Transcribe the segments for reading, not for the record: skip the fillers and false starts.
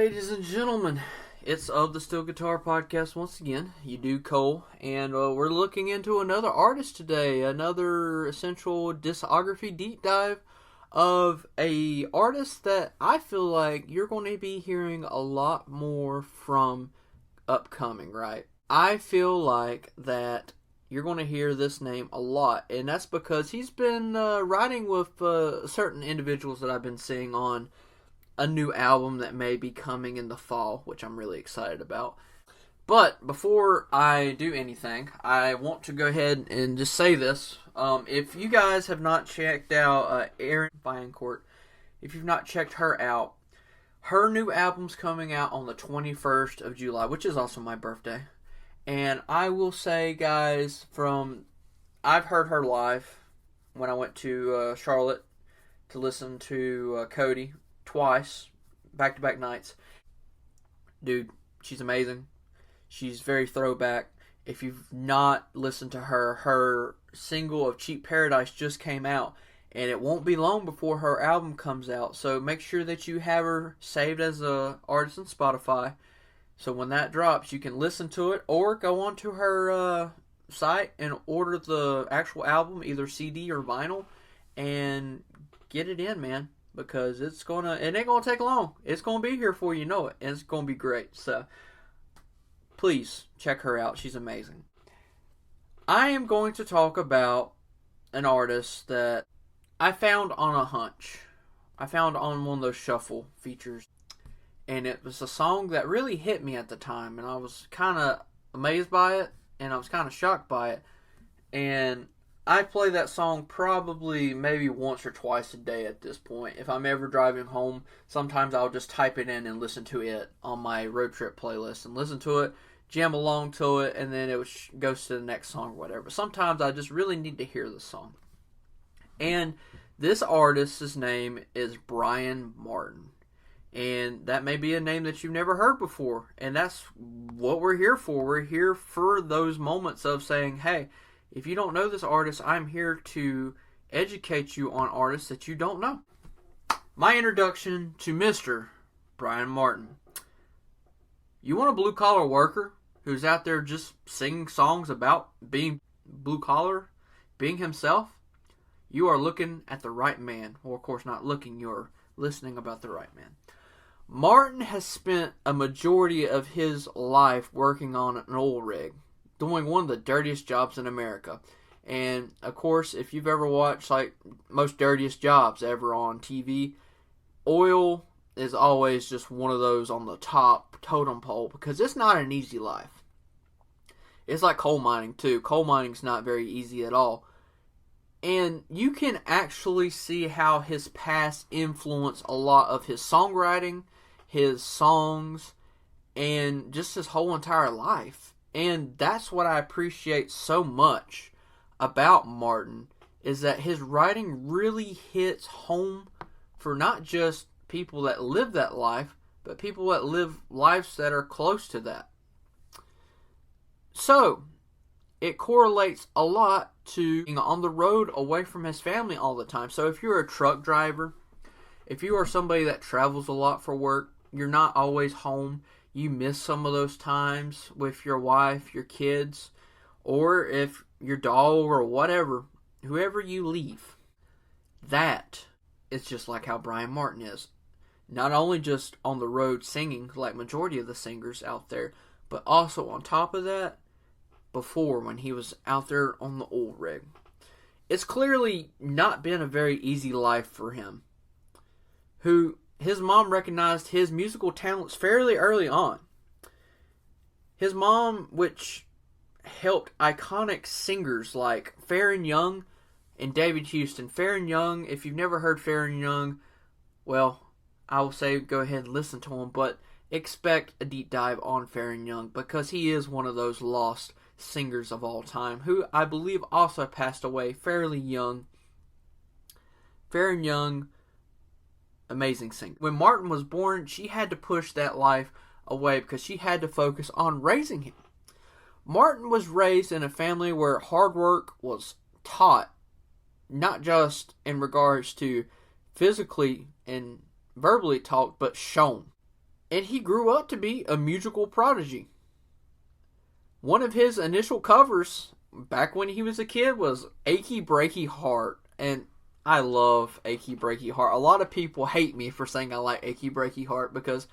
Ladies and gentlemen, it's of the Steel Guitar Podcast once again. You do Cole, and we're looking into another artist today, another essential discography deep dive of a artist that I feel like you're going to be hearing a lot more from upcoming, right? I feel like that you're going to hear this name a lot, and that's because he's been writing with certain individuals that I've been seeing on a new album that may be coming in the fall, which I'm really excited about. But before I do anything, I want to go ahead and just say this. If you guys have not checked out Erin Biancourt, if you've not checked her out, her new album's coming out on the 21st of July, which is also my birthday. And I will say, guys, I've heard her live when I went to Charlotte to listen to Cody twice, back-to-back nights. Dude, she's amazing. She's very throwback. If you've not listened to her single of Cheap Paradise just came out, and it won't be long before her album comes out. So make sure that you have her saved as a artist on Spotify, so when that drops, you can listen to it, or go onto her site and order the actual album, either CD or vinyl, and get it in, man. Because it ain't gonna take long. It's gonna be here before you know it, and it's gonna be great. So please check her out. She's amazing. I am going to talk about an artist that I found on a hunch. I found on one of those shuffle features, and it was a song that really hit me at the time, and I was kind of amazed by it, and I was kind of shocked by it, and I play that song probably maybe once or twice a day at this point. If I'm ever driving home, sometimes I'll just type it in and listen to it on my road trip playlist and listen to it, jam along to it, and then it goes to the next song or whatever. Sometimes I just really need to hear the song. And this artist's name is Bryan Martin. And that may be a name that you've never heard before. And that's what we're here for. We're here for those moments of saying, hey, if you don't know this artist, I'm here to educate you on artists that you don't know. My introduction to Mr. Bryan Martin. You want a blue-collar worker who's out there just singing songs about being blue-collar, being himself? You are looking at the right man. Well, of course, not looking. You're listening about the right man. Martin has spent a majority of his life working on an oil rig, doing one of the dirtiest jobs in America. And, of course, if you've ever watched, like, most dirtiest jobs ever on TV, oil is always just one of those on the top totem pole, because it's not an easy life. It's like coal mining, too. Coal mining's not very easy at all. And you can actually see how his past influenced a lot of his songwriting, his songs, and just his whole entire life. And that's what I appreciate so much about Martin, is that his writing really hits home for not just people that live that life, but people that live lives that are close to that. So, it correlates a lot to being on the road away from his family all the time. So if you're a truck driver, if you are somebody that travels a lot for work, you're not always home. You miss some of those times with your wife, your kids, or if your dog or whatever, whoever you leave. That is just like how Bryan Martin is. Not only just on the road singing like majority of the singers out there, but also on top of that, before when he was out there on the oil rig. It's clearly not been a very easy life for him. His mom recognized his musical talents fairly early on. His mom, which helped iconic singers like Farron Young and David Houston. Farron Young, if you've never heard Farron Young, well, I will say go ahead and listen to him, but expect a deep dive on Farron Young, because he is one of those lost singers of all time, who I believe also passed away fairly young. Farron Young, amazing singer. When Martin was born, she had to push that life away because she had to focus on raising him. Martin was raised in a family where hard work was taught, not just in regards to physically and verbally taught, but shown. And he grew up to be a musical prodigy. One of his initial covers back when he was a kid was Achy Breaky Heart. And I love Achy Breaky Heart. A lot of people hate me for saying I like Achy Breaky Heart because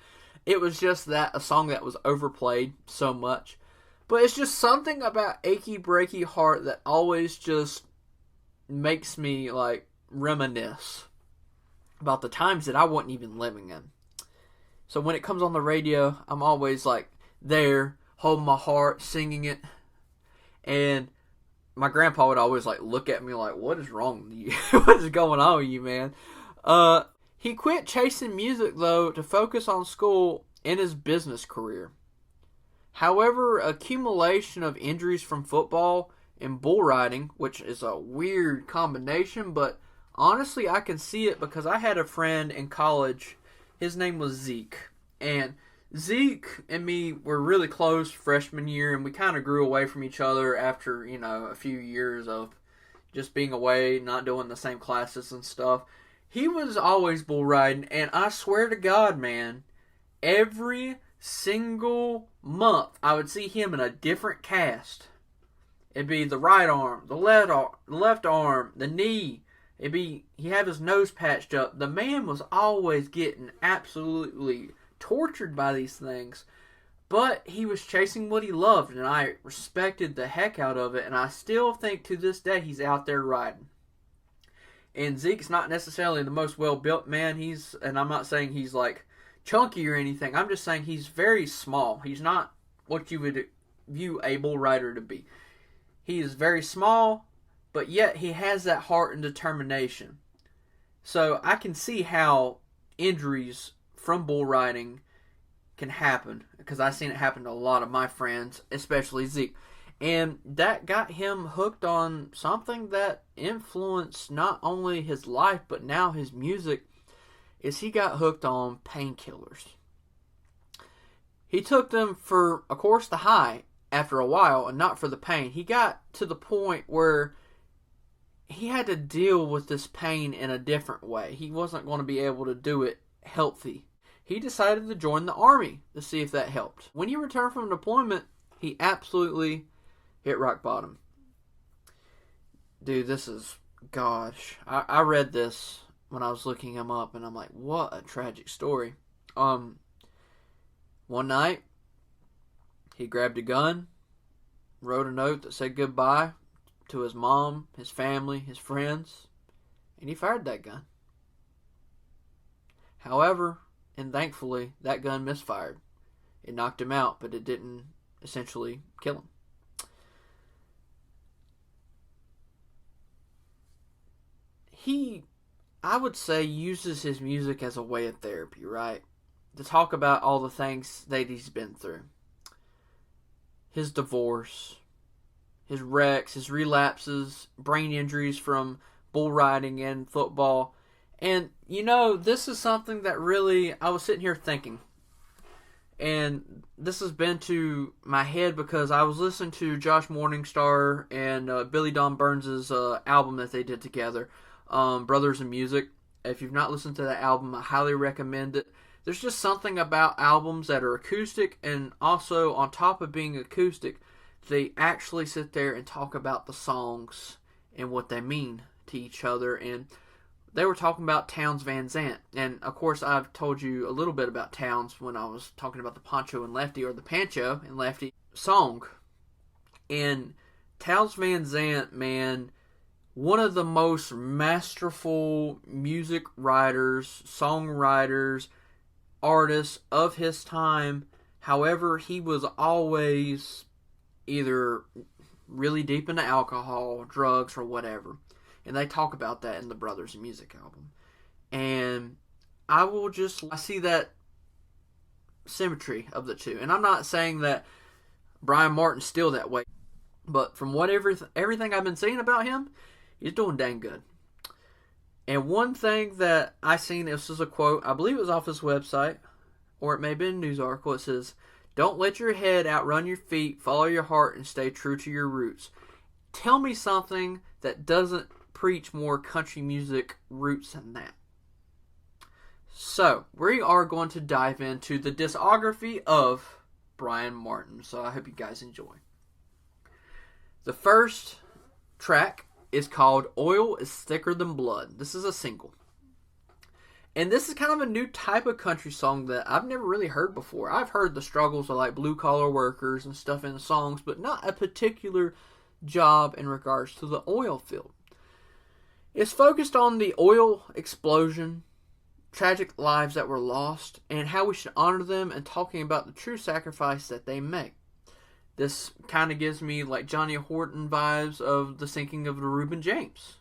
it was just a song that was overplayed so much. But it's just something about Achy Breaky Heart that always just makes me like reminisce about the times that I wasn't even living in. So when it comes on the radio, I'm always like there, holding my heart, singing it. And my grandpa would always like look at me like, what is wrong with you? What is going on with you, man? He quit chasing music though to focus on school and his business career. However, accumulation of injuries from football and bull riding, which is a weird combination, but honestly I can see it because I had a friend in college. His name was Zeke. And Zeke and me were really close freshman year, and we kind of grew away from each other after, a few years of just being away, not doing the same classes and stuff. He was always bull riding, and I swear to God, man, every single month I would see him in a different cast. It'd be the right arm, the left arm, the knee. He had his nose patched up. The man was always getting absolutely tortured by these things, but he was chasing what he loved, and I respected the heck out of it, and I still think to this day he's out there riding. And Zeke's not necessarily the most well-built man. And I'm not saying he's like chunky or anything. I'm just saying he's very small. He's not what you would view a bull rider to be. He is very small, but yet he has that heart and determination. So I can see how injuries from bull riding can happen, because I've seen it happen to a lot of my friends, especially Zeke. And that got him hooked on something that influenced not only his life, but now his music, is he got hooked on painkillers. He took them for, of course, the high after a while, and not for the pain. He got to the point where he had to deal with this pain in a different way. He wasn't going to be able to do it healthy. He decided to join the Army to see if that helped. When he returned from deployment, he absolutely hit rock bottom. Dude, this is, gosh. I read this when I was looking him up, and I'm like, what a tragic story. One night, he grabbed a gun, wrote a note that said goodbye to his mom, his family, his friends, and he fired that gun. However, and thankfully, that gun misfired. It knocked him out, but it didn't essentially kill him. He, I would say, uses his music as a way of therapy, right? To talk about all the things that he's been through. His divorce, his wrecks, his relapses, brain injuries from bull riding and football. And, this is something that really, I was sitting here thinking. And this has been to my head because I was listening to Josh Morningstar and Billy Don Burns' album that they did together, Brothers in Music. If you've not listened to that album, I highly recommend it. There's just something about albums that are acoustic, and also on top of being acoustic, they actually sit there and talk about the songs and what they mean to each other. And they were talking about Townes Van Zandt. And, of course, I've told you a little bit about Townes when I was talking about the Poncho and Lefty, or the Pancho and Lefty song. And Townes Van Zandt, man, one of the most masterful music writers, songwriters, artists of his time. However, he was always either really deep into alcohol, drugs, or whatever. And they talk about that in the Brothers in Music album. And I see that symmetry of the two. And I'm not saying that Bryan Martin's still that way. But from everything I've been seeing about him, he's doing dang good. And one thing that I seen, this is a quote, I believe it was off his website, or it may have been a news article. It says, "Don't let your head outrun your feet, follow your heart, and stay true to your roots." Tell me something that doesn't preach more country music roots than that. So, we are going to dive into the discography of Bryan Martin. So, I hope you guys enjoy. The first track is called Oil is Thicker Than Blood. This is a single. And this is kind of a new type of country song that I've never really heard before. I've heard the struggles of like blue collar workers and stuff in the songs, but not a particular job in regards to the oil field. It's focused on the oil explosion, tragic lives that were lost, and how we should honor them, and talking about the true sacrifice that they make. This kind of gives me like Johnny Horton vibes of the sinking of the Reuben James.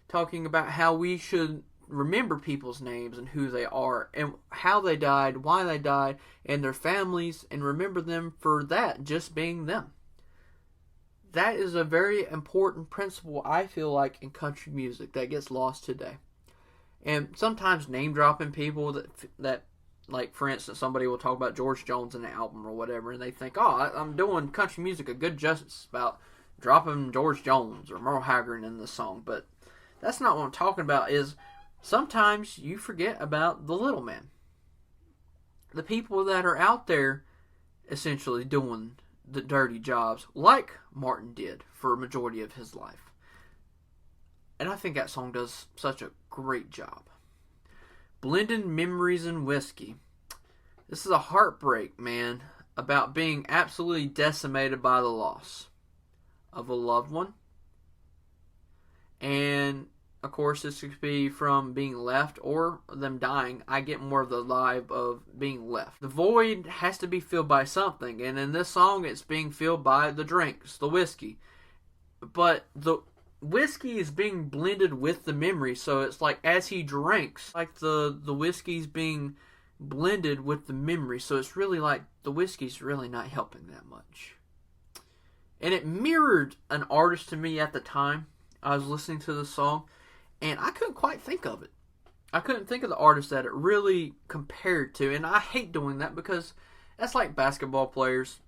Talking about how we should remember people's names and who they are and how they died, why they died, and their families, and remember them for that, just being them. That is a very important principle, I feel like, in country music that gets lost today. And sometimes name dropping people that like, for instance, somebody will talk about George Jones in an album or whatever, and they think, oh, I'm doing country music a good justice about dropping George Jones or Merle Haggard in this song. But that's not what I'm talking about. Is sometimes you forget about the little man. The people that are out there essentially doing the dirty jobs, like Martin did for a majority of his life. And I think that song does such a great job. Blending Memories and Whiskey. This is a heartbreak, man, about being absolutely decimated by the loss of a loved one. And, of course, this could be from being left or them dying. I get more of the vibe of being left. The void has to be filled by something. And in this song, it's being filled by the drinks, the whiskey. But the whiskey is being blended with the memory, so it's like as he drinks, like the whiskey's being blended with the memory, so it's really like the whiskey's really not helping that much. And it mirrored an artist to me at the time. I was listening to the song, and I couldn't quite think of it. I couldn't think of the artist that it really compared to, and I hate doing that because that's like basketball players.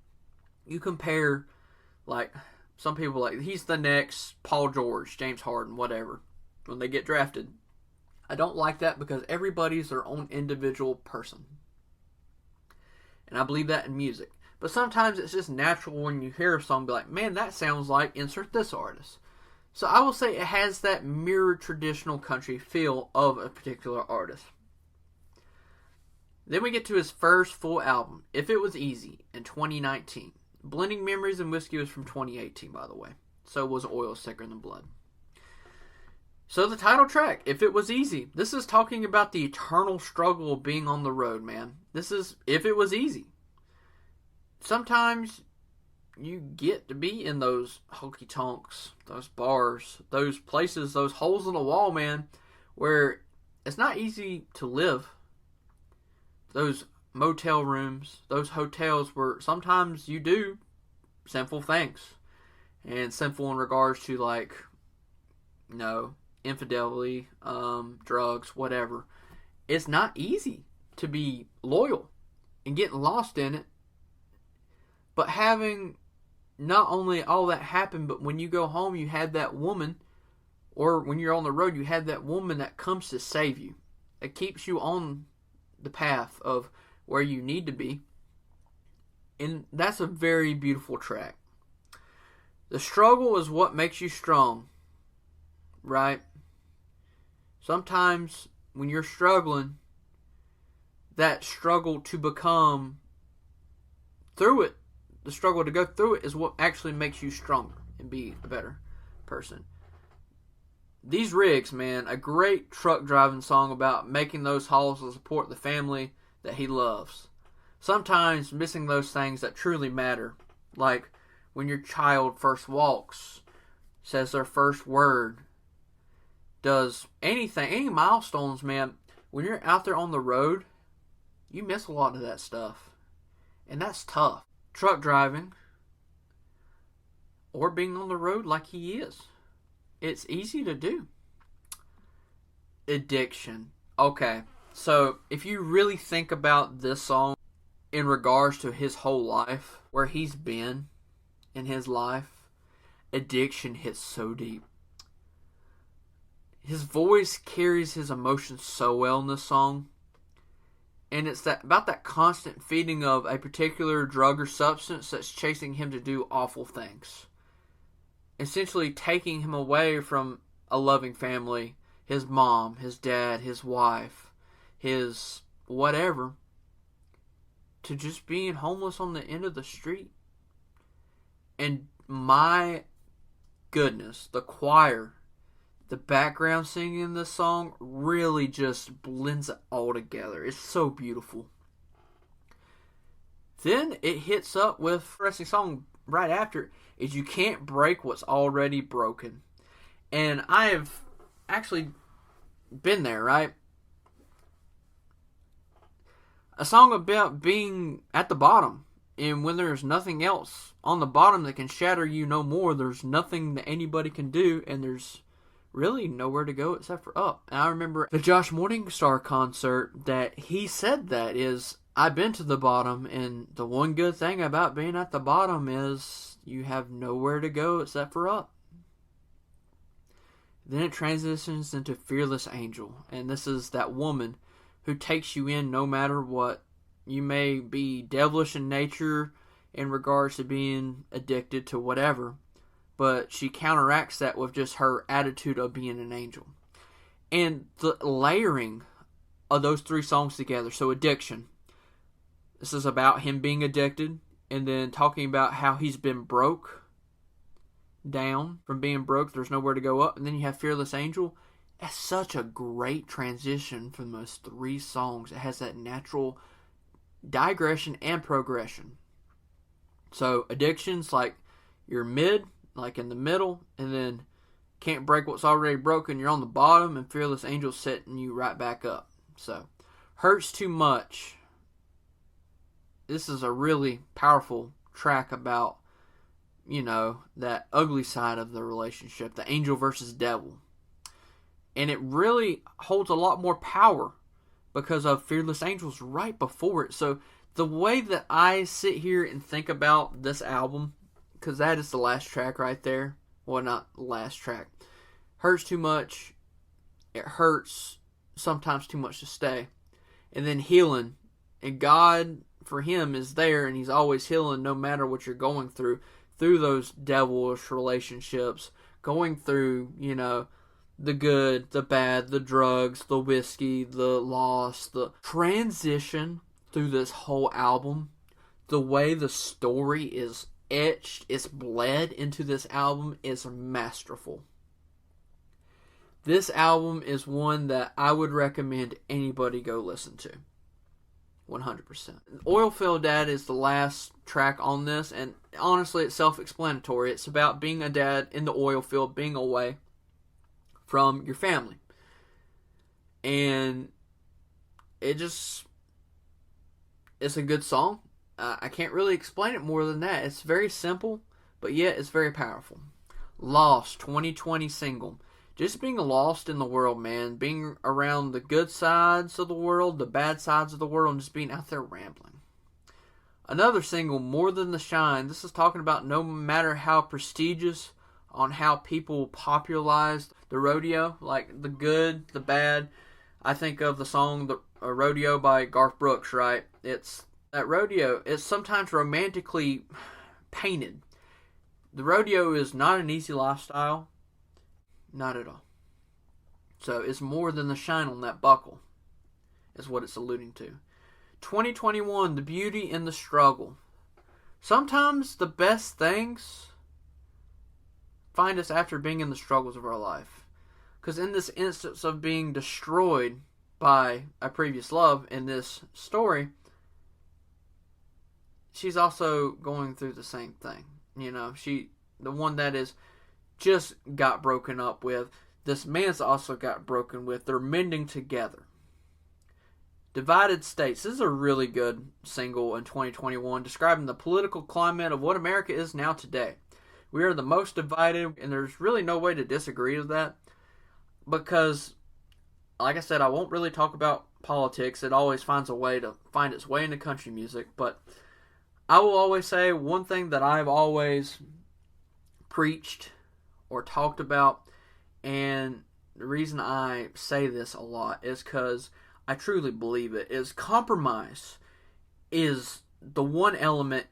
You compare, like, some people like, he's the next Paul George, James Harden, whatever, when they get drafted. I don't like that because everybody's their own individual person. And I believe that in music. But sometimes it's just natural when you hear a song, be like, man, that sounds like insert this artist. So I will say it has that mirrored traditional country feel of a particular artist. Then we get to his first full album, If It Was Easy, in 2019. Blending Memories and Whiskey was from 2018, by the way. So was Oil Thicker Than Blood. So the title track, If It Was Easy. This is talking about the eternal struggle of being on the road, man. This is If It Was Easy. Sometimes you get to be in those honky-tonks, those bars, those places, those holes in the wall, man, where it's not easy to live. Those motel rooms, those hotels where sometimes you do sinful things. And sinful in regards to, like, infidelity, drugs, whatever. It's not easy to be loyal and getting lost in it. But having not only all that happen, but when you go home, you have that woman, or when you're on the road, you have that woman that comes to save you. It keeps you on the path of where you need to be. And that's a very beautiful track. The struggle is what makes you strong, right? Sometimes when you're struggling, that struggle to become through it, the struggle to go through it is what actually makes you stronger and be a better person. These Rigs, man, a great truck driving song about making those hauls to support the family that he loves. Sometimes missing those things that truly matter, like when your child first walks, says their first word, does anything, any milestones, man. When you're out there on the road, you miss a lot of that stuff. And that's tough. Truck driving, or being on the road like he is. It's easy to do. Addiction. Okay, so if you really think about this song in regards to his whole life, where he's been in his life, addiction hits so deep. His voice carries his emotions so well in this song. And it's about that constant feeding of a particular drug or substance that's chasing him to do awful things. Essentially taking him away from a loving family, his mom, his dad, his wife, his whatever, to just being homeless on the end of the street. And my goodness, the choir, the background singing in this song really just blends it all together. It's so beautiful. Then it hits up with the rest of the song right after is You Can't Break What's Already Broken. And I have actually been there, right? A song about being at the bottom. And when there's nothing else on the bottom that can shatter you no more, there's nothing that anybody can do, and there's really nowhere to go except for up. And I remember the Josh Morningstar concert that he said that is, I've been to the bottom, and the one good thing about being at the bottom is you have nowhere to go except for up. Then it transitions into Fearless Angel, and this is that woman who takes you in no matter what. You may be devilish in nature in regards to being addicted to whatever, but she counteracts that with just her attitude of being an angel. And the layering of those three songs together, so Addiction, this is about him being addicted, and then talking about how he's been broke down from being broke, there's nowhere to go up, and then you have Fearless Angel. That's such a great transition from those three songs. It has that natural digression and progression. So Addiction's like you're mid, like in the middle, and then Can't Break What's Already Broken, you're on the bottom, and Fearless Angel setting you right back up. So Hurts Too Much. This is a really powerful track about, that ugly side of the relationship, the angel versus devil. And it really holds a lot more power because of Fearless Angels right before it. So the way that I sit here and think about this album, because that is the last track right there. Well, not last track. Hurts Too Much. It hurts sometimes too much to stay. And then Healing. And God, for him, is there, and he's always healing no matter what you're going through those devilish relationships, going through, the good, the bad, the drugs, the whiskey, the loss, the transition through this whole album. The way the story is etched, it's bled into this album is masterful. This album is one that I would recommend anybody go listen to. 100%. Oilfield Dad is the last track on this, and honestly, it's self-explanatory. It's about being a dad in the oil field, being away from your family. And it's a good song. I can't really explain it more than that. It's very simple, but yet it's very powerful. Lost, 2020 single. Just being lost in the world, man. Being around the good sides of the world, the bad sides of the world, and just being out there rambling. Another single, More Than the Shine. This is talking about no matter how prestigious, on how people popularized the rodeo, like the good, the bad. I think of the song "The Rodeo" by Garth Brooks, right? It's that rodeo. It's sometimes romantically painted. The rodeo is not an easy lifestyle. Not at all. So it's more than the shine on that buckle, is what it's alluding to. 2021, the beauty in the struggle. Sometimes the best things find us after being in the struggles of our life. Because in this instance of being destroyed by a previous love in this story, she's also going through the same thing. The one that is just got broken up with, this man's also got broken with. They're mending together. Divided States. This is a really good single in 2021, describing the political climate of what America is now today. We are the most divided, and there's really no way to disagree with that. Because, like I said, I won't really talk about politics. It always finds a way to find its way into country music. But I will always say one thing that I've always preached or talked about, and the reason I say this a lot is because I truly believe it, is compromise is the one element,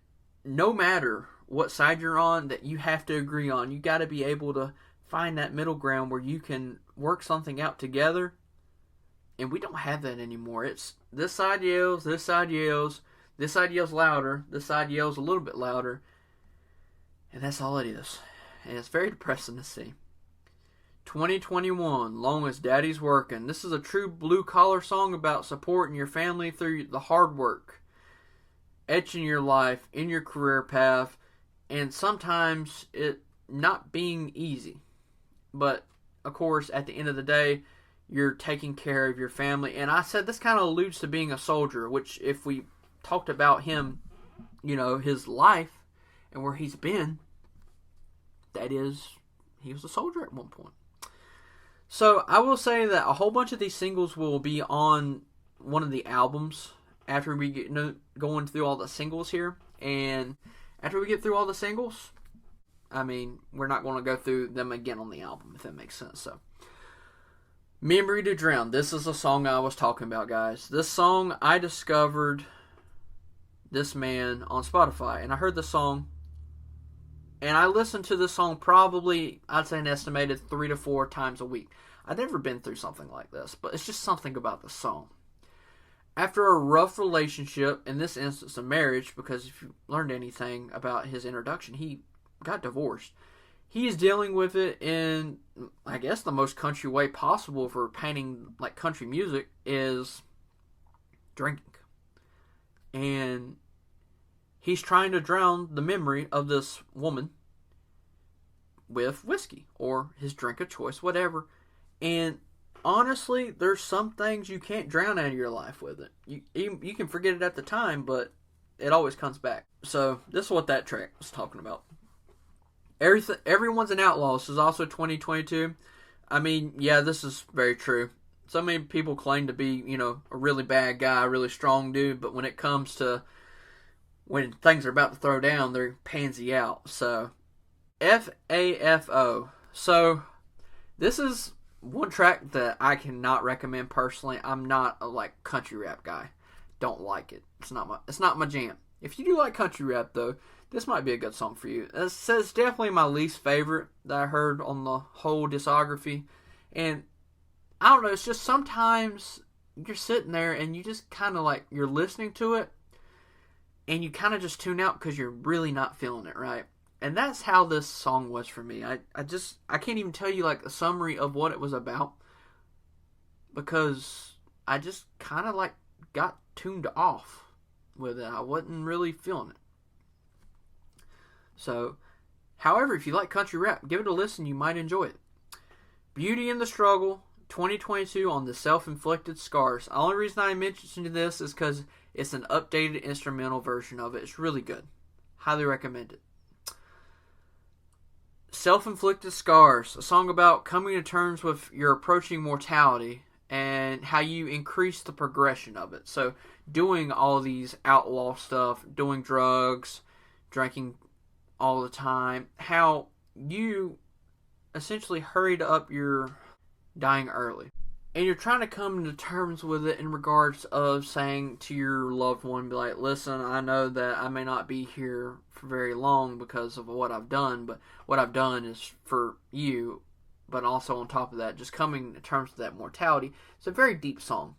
no matter what side you're on, that you have to agree on. You got to be able to find that middle ground where you can work something out together. And we don't have that anymore. It's this side yells, this side yells, this side yells louder, this side yells a little bit louder. And that's all it is. And it's very depressing to see. 2021, long as daddy's working. This is a true blue-collar song about supporting your family through the hard work, etching your life, in your career path, and sometimes it not being easy. But, of course, at the end of the day, you're taking care of your family. And I said this kind of alludes to being a soldier, which if we talked about him, his life and where he's been, that is, he was a soldier at one point. So I will say that a whole bunch of these singles will be on one of the albums after we get going through all the singles here. And after we get through all the singles, we're not going to go through them again on the album, if that makes sense. So, Memory to Drown. This is the song I was talking about, guys. This song, I discovered this man on Spotify. And I heard the song. And I listened to this song probably, I'd say an estimated 3 to 4 times a week. I've never been through something like this, but it's just something about the song. After a rough relationship, in this instance a marriage, because if you learned anything about his introduction, he got divorced. He is dealing with it in, I guess, the most country way possible for painting like country music is drinking. And he's trying to drown the memory of this woman with whiskey or his drink of choice, whatever. And honestly, there's some things you can't drown out of your life with it. You can forget it at the time, but it always comes back. So this is what that track was talking about. Everyone's an outlaw. This is also 2022. Yeah, this is very true. So many people claim to be, a really bad guy, a really strong dude, but when it comes to when things are about to throw down, they're pansy out. So, FAFO. So, this is one track that I cannot recommend personally. I'm not a country rap guy. Don't like it. It's not my jam. If you do like country rap though, this might be a good song for you. It's definitely my least favorite that I heard on the whole discography. And I don't know, it's just sometimes you're sitting there and you just kind of you're listening to it and you kind of just tune out because you're really not feeling it, right? And that's how this song was for me. I can't even tell you a summary of what it was about because I just kind of got tuned off with it. I wasn't really feeling it. So, however, if you like country rap, give it a listen. You might enjoy it. Beauty in the Struggle, 2022 on the Self-Inflicted Scars. The only reason I mentioned this is because it's an updated instrumental version of it. It's really good. Highly recommend it. Self-Inflicted Scars, a song about coming to terms with your approaching mortality and how you increase the progression of it. So, doing all these outlaw stuff, doing drugs, drinking all the time, how you essentially hurried up your dying early. And you're trying to come to terms with it in regards of saying to your loved one, be like, listen, I know that I may not be here for very long because of what I've done, but what I've done is for you. But also on top of that, just coming to terms with that mortality. It's a very deep song.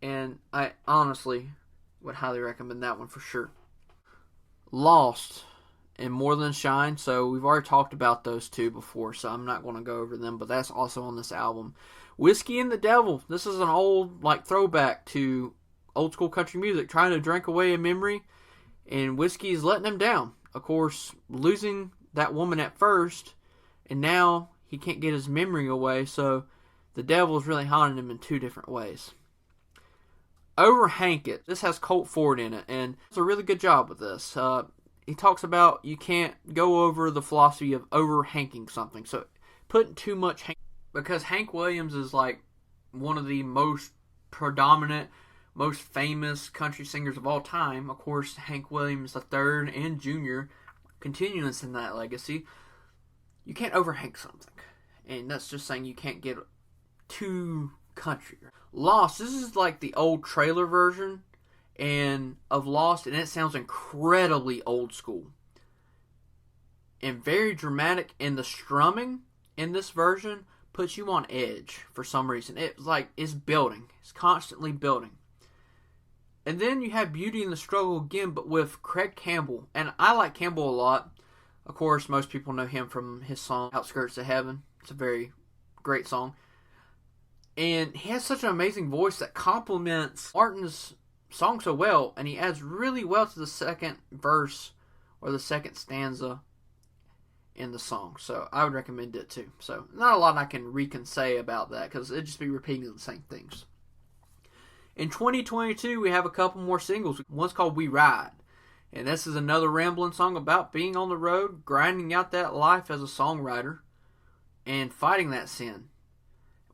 And I honestly would highly recommend that one for sure. Lost and More Than Shine. So we've already talked about those two before, so I'm not going to go over them, but that's also on this album. Whiskey and the Devil. This is an old throwback to old school country music, trying to drink away a memory, and whiskey is letting him down. Of course, losing that woman at first, and now he can't get his memory away, so the devil is really haunting him in two different ways. Overhank It. This has Colt Ford in it, and it's a really good job with this. He talks about you can't go over the philosophy of overhanking something, so putting too much because Hank Williams is one of the most predominant, most famous country singers of all time. Of course, Hank Williams III and Jr. continuous in that legacy. You can't overhank something, and that's just saying you can't get too country. Lost, this is like the old trailer version and of Lost, and it sounds incredibly old school and very dramatic, and the strumming in this version puts you on edge for some reason. It's building. It's constantly building. And then you have Beauty in the Struggle again, but with Craig Campbell. And I like Campbell a lot. Of course, most people know him from his song Outskirts of Heaven. It's a very great song. And he has such an amazing voice that complements Martin's song so well. And he adds really well to the second verse or the second stanza in the song. So I would recommend it too. So not a lot I can say about that because it'd just be repeating the same things. In 2022, we have a couple more singles. One's called We Ride. And this is another rambling song about being on the road, grinding out that life as a songwriter, and fighting that sin.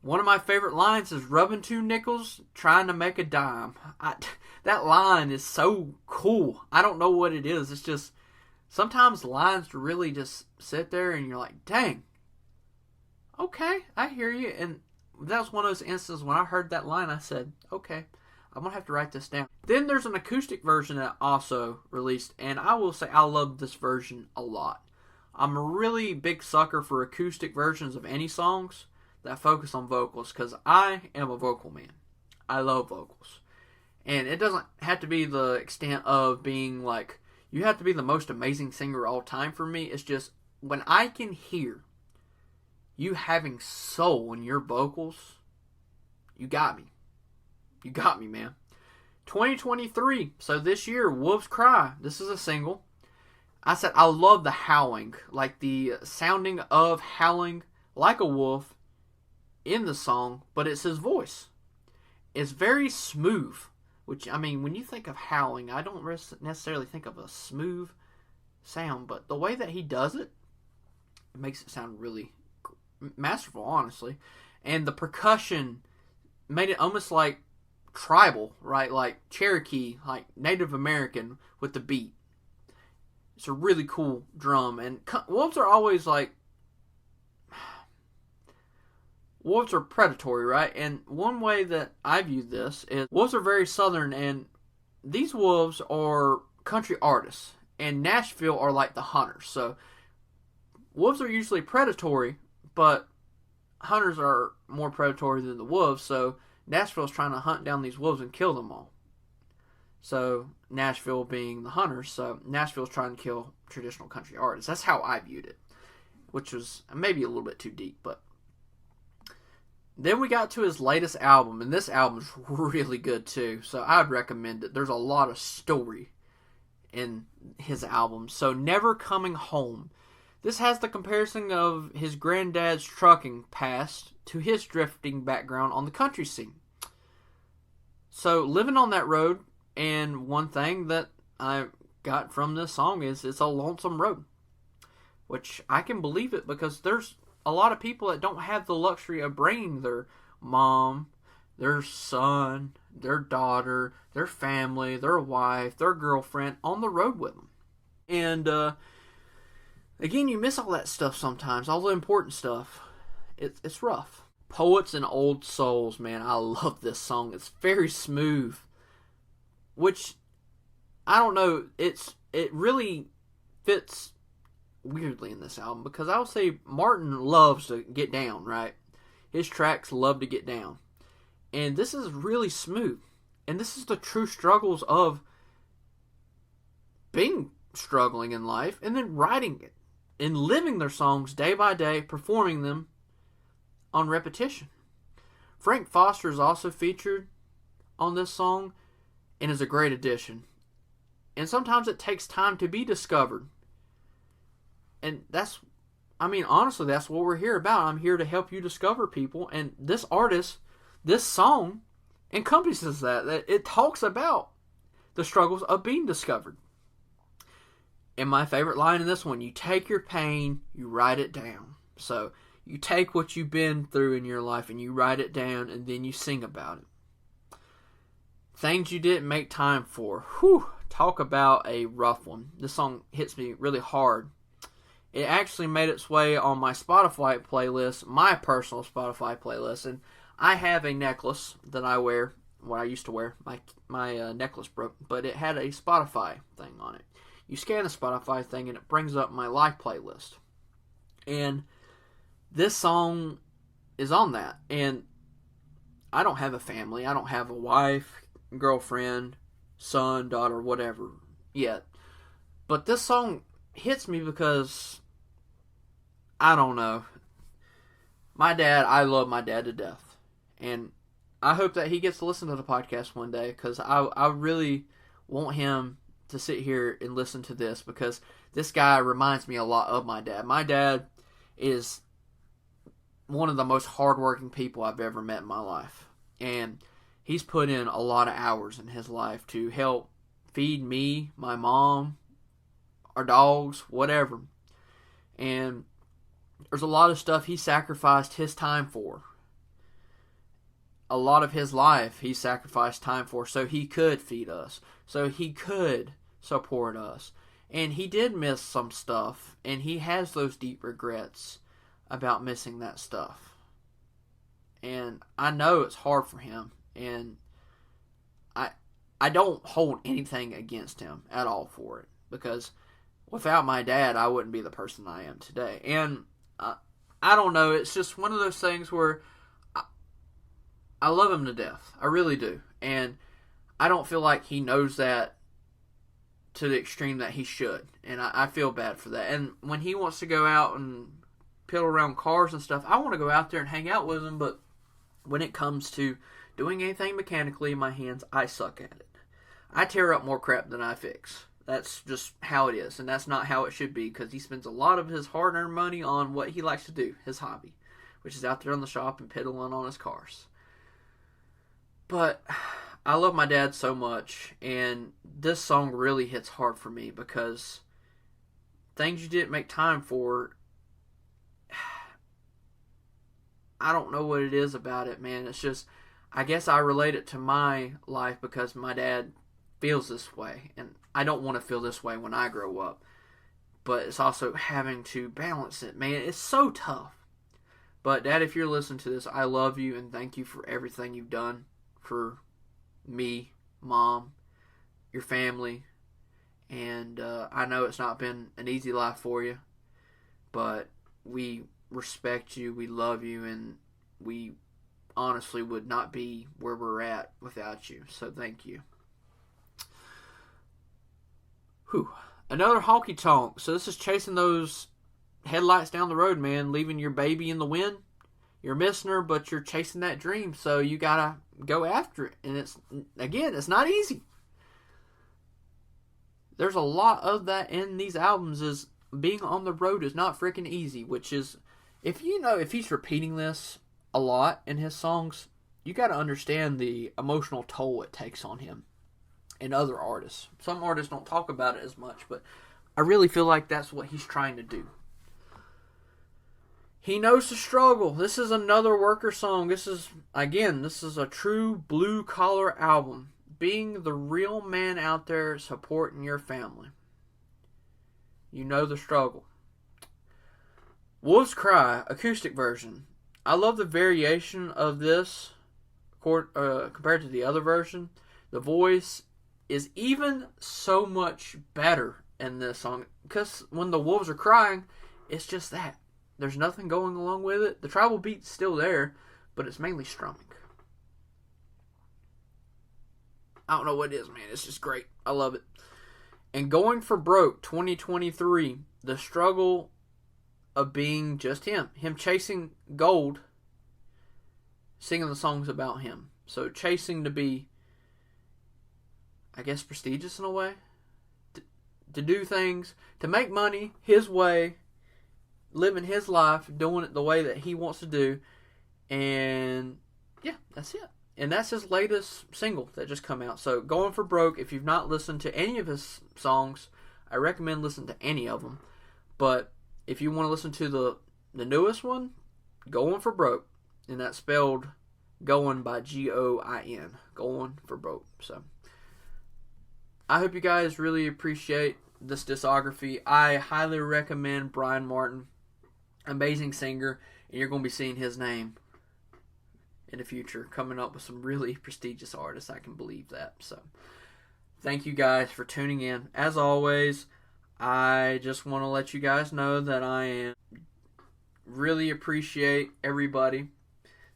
One of my favorite lines is rubbing two nickels, trying to make a dime. That line is so cool. I don't know what it is. It's just, sometimes lines really just sit there and you're like, dang, okay, I hear you. And that was one of those instances when I heard that line, I said, okay, I'm going to have to write this down. Then there's an acoustic version that also released, and I will say I love this version a lot. I'm a really big sucker for acoustic versions of any songs that focus on vocals, because I am a vocal man. I love vocals. And it doesn't have to be the extent of being like, you have to be the most amazing singer of all time for me. It's just, when I can hear you having soul in your vocals, you got me. You got me, man. 2023, so this year, Wolves Cry. This is a single. I said I love the howling, like the sounding of howling like a wolf in the song, but it's his voice. It's very smooth, which, I mean, when you think of howling, I don't necessarily think of a smooth sound, but the way that he does it, it makes it sound really masterful, honestly. And the percussion made it almost like tribal, right? Like Cherokee, like Native American with the beat. It's a really cool drum. And wolves are always like, wolves are predatory, right? And one way that I view this is wolves are very southern, and these wolves are country artists, and Nashville are like the hunters. So wolves are usually predatory, but hunters are more predatory than the wolves, so Nashville's trying to hunt down these wolves and kill them all. So Nashville being the hunters, so Nashville's trying to kill traditional country artists. That's how I viewed it, which was maybe a little bit too deep, but then we got to his latest album, and this album's really good too, so I'd recommend it. There's a lot of story in his album. So Never Coming Home. This has the comparison of his granddad's trucking past to his drifting background on the country scene. So living on that road, and one thing that I got from this song is it's a lonesome road. Which I can believe it, because there's a lot of people that don't have the luxury of bringing their mom, their son, their daughter, their family, their wife, their girlfriend on the road with them. And again, you miss all that stuff sometimes, all the important stuff. It's rough. Poets and Old Souls, man, I love this song. It's very smooth, which, I don't know, it really fits weirdly in this album, because I would say Martin loves to get down, right? His tracks love to get down. And this is really smooth. And this is the true struggles of being struggling in life, and then writing it and living their songs day by day, performing them on repetition. Frank Foster is also featured on this song and is a great addition. And sometimes it takes time to be discovered. And honestly, that's what we're here about. I'm here to help you discover people. And this artist, this song, encompasses that. It talks about the struggles of being discovered. And my favorite line in this one, you take your pain, you write it down. So you take what you've been through in your life and you write it down, and then you sing about it. Things you didn't make time for. Whew, talk about a rough one. This song hits me really hard. It actually made its way on my Spotify playlist, my personal Spotify playlist, and I have a necklace that I wear, what I used to wear. My necklace broke, but it had a Spotify thing on it. You scan the Spotify thing and it brings up my live playlist. And this song is on that. And I don't have a family. I don't have a wife, girlfriend, son, daughter, whatever yet. But this song hits me because, I don't know. I love my dad to death. And I hope that he gets to listen to the podcast one day, because I really want him to sit here and listen to this, because this guy reminds me a lot of my dad. My dad is one of the most hardworking people I've ever met in my life. And he's put in a lot of hours in his life to help feed me, my mom, our dogs, whatever. And there's a lot of stuff he sacrificed his time for. A lot of his life he sacrificed time for, so he could feed us, so he could support us. And he did miss some stuff, and he has those deep regrets about missing that stuff. And I know it's hard for him, and I don't hold anything against him at all for it, because without my dad, I wouldn't be the person I am today. And I don't know, it's just one of those things where I love him to death. I really do. And I don't feel like he knows that to the extreme that he should. And I feel bad for that. And when he wants to go out and piddle around cars and stuff, I want to go out there and hang out with him. But when it comes to doing anything mechanically in my hands, I suck at it. I tear up more crap than I fix. That's just how it is. And that's not how it should be, because he spends a lot of his hard-earned money on what he likes to do, his hobby, which is out there in the shop and piddling on his cars. But I love my dad so much, and this song really hits hard for me, because things you didn't make time for, I don't know what it is about it, man. It's just, I guess I relate it to my life because my dad feels this way, and I don't want to feel this way when I grow up. But it's also having to balance it, man. It's so tough. But Dad, if you're listening to this, I love you and thank you for everything you've done for me, Mom, your family. And I know it's not been an easy life for you, but we respect you, we love you, and we honestly would not be where we're at without you. So thank you. Whew. Another honky tonk. So this is chasing those headlights down the road, man. Leaving your baby in the wind. You're missing her, but you're chasing that dream. So you gotta go after it. And it's not easy. There's a lot of that in these albums. Is being on the road is not freaking easy. Which is, if he's repeating this a lot in his songs, you gotta understand the emotional toll it takes on him. And other artists. Some artists don't talk about it as much, but I really feel like that's what he's trying to do. He knows the struggle. This is another worker song. This is a true blue-collar album. Being the real man out there supporting your family. You know the struggle. Wolves Cry, acoustic version. I love the variation of this compared to the other version. The voice is even so much better in this song, because when the wolves are crying, it's just that. There's nothing going along with it. The tribal beat's still there, but it's mainly strumming. I don't know what it is, man. It's just great. I love it. And Going for Broke 2023, the struggle of being just him chasing gold, singing the songs about him. So chasing to be, I guess, prestigious in a way. To do things, to make money his way, living his life, doing it the way that he wants to do. And yeah, that's it. And that's his latest single that just come out. So Going for Broke, if you've not listened to any of his songs, I recommend listening to any of them. But if you want to listen to the newest one, Going for Broke. And that's spelled Going by Goin. Going for Broke. So I hope you guys really appreciate this discography. I highly recommend Bryan Martin. Amazing singer. And you're going to be seeing his name in the future, coming up with some really prestigious artists. I can believe that. So, thank you guys for tuning in. As always, I just want to let you guys know that I really appreciate everybody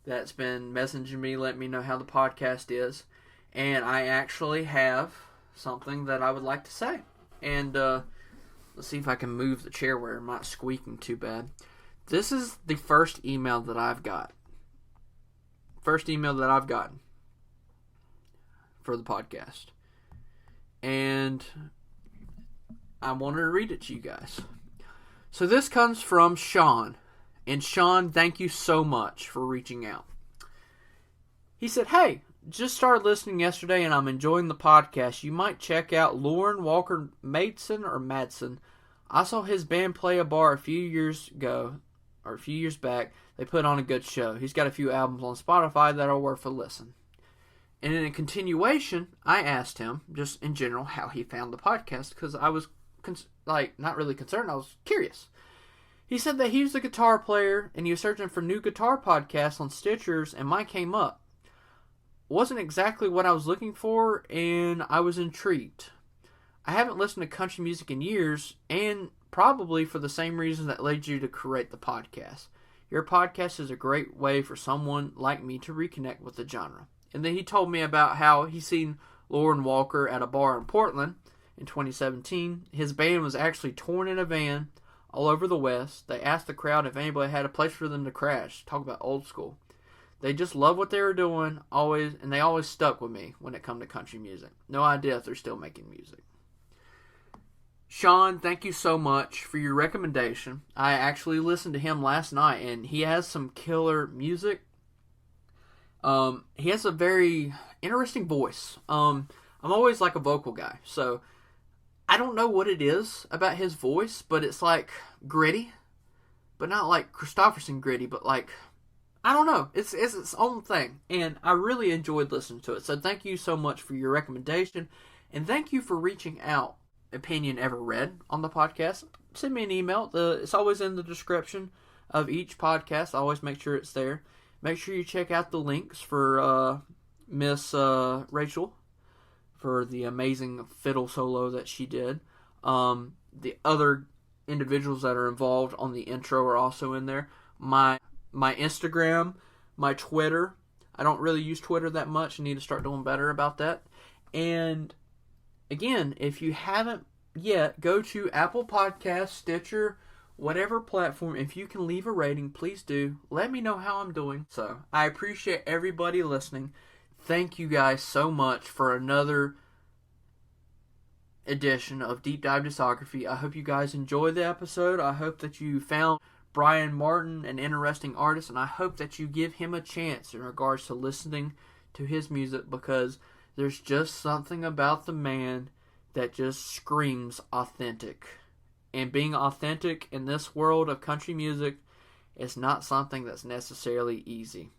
that's been messaging me, letting me know how the podcast is. And I actually have something that I would like to say. And let's see if I can move the chair where I'm not squeaking too bad. This is the first email that I've got. First email that I've gotten for the podcast. And I wanted to read it to you guys. So this comes from Sean. And Sean, thank you so much for reaching out. He said, hey, just started listening yesterday and I'm enjoying the podcast. You might check out Lauren Walker Madsen. I saw his band play a bar a few years back. They put on a good show. He's got a few albums on Spotify that are worth a listen. And in a continuation, I asked him, just in general, how he found the podcast, because I was, not really concerned, I was curious. He said that he was a guitar player, and he was searching for new guitar podcasts on Stitchers, and mine came up. Wasn't exactly what I was looking for, and I was intrigued. I haven't listened to country music in years, and probably for the same reason that led you to create the podcast. Your podcast is a great way for someone like me to reconnect with the genre. And then he told me about how he seen Lauren Walker at a bar in Portland in 2017. His band was actually touring in a van all over the West. They asked the crowd if anybody had a place for them to crash. Talk about old school. They just loved what they were doing, and they always stuck with me when it come to country music. No idea if they're still making music. Sean, thank you so much for your recommendation. I actually listened to him last night, and he has some killer music. He has a very interesting voice. I'm always like a vocal guy, so I don't know what it is about his voice, but it's like gritty, but not like Christopherson gritty, but like, I don't know. It's its own thing, and I really enjoyed listening to it. So thank you so much for your recommendation, and thank you for reaching out. Opinion ever read on the podcast, send me an email. It's always in the description of each podcast. I always make sure it's there. Make sure you check out the links for Miss Rachel for the amazing fiddle solo that she did. The other individuals that are involved on the intro are also in there. My Instagram, my Twitter. I don't really use Twitter that much. I need to start doing better about that. And again, if you haven't yet, go to Apple Podcasts, Stitcher, whatever platform. If you can leave a rating, please do. Let me know how I'm doing. So, I appreciate everybody listening. Thank you guys so much for another edition of Deep Dive Discography. I hope you guys enjoyed the episode. I hope that you found Bryan Martin an interesting artist, and I hope that you give him a chance in regards to listening to his music, because there's just something about the man that just screams authentic. And being authentic in this world of country music is not something that's necessarily easy.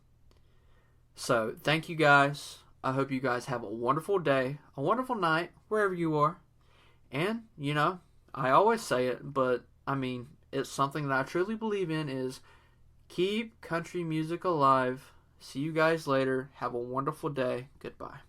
So, thank you guys. I hope you guys have a wonderful day, a wonderful night, wherever you are. And, I always say it, but, it's something that I truly believe in is keep country music alive. See you guys later. Have a wonderful day. Goodbye.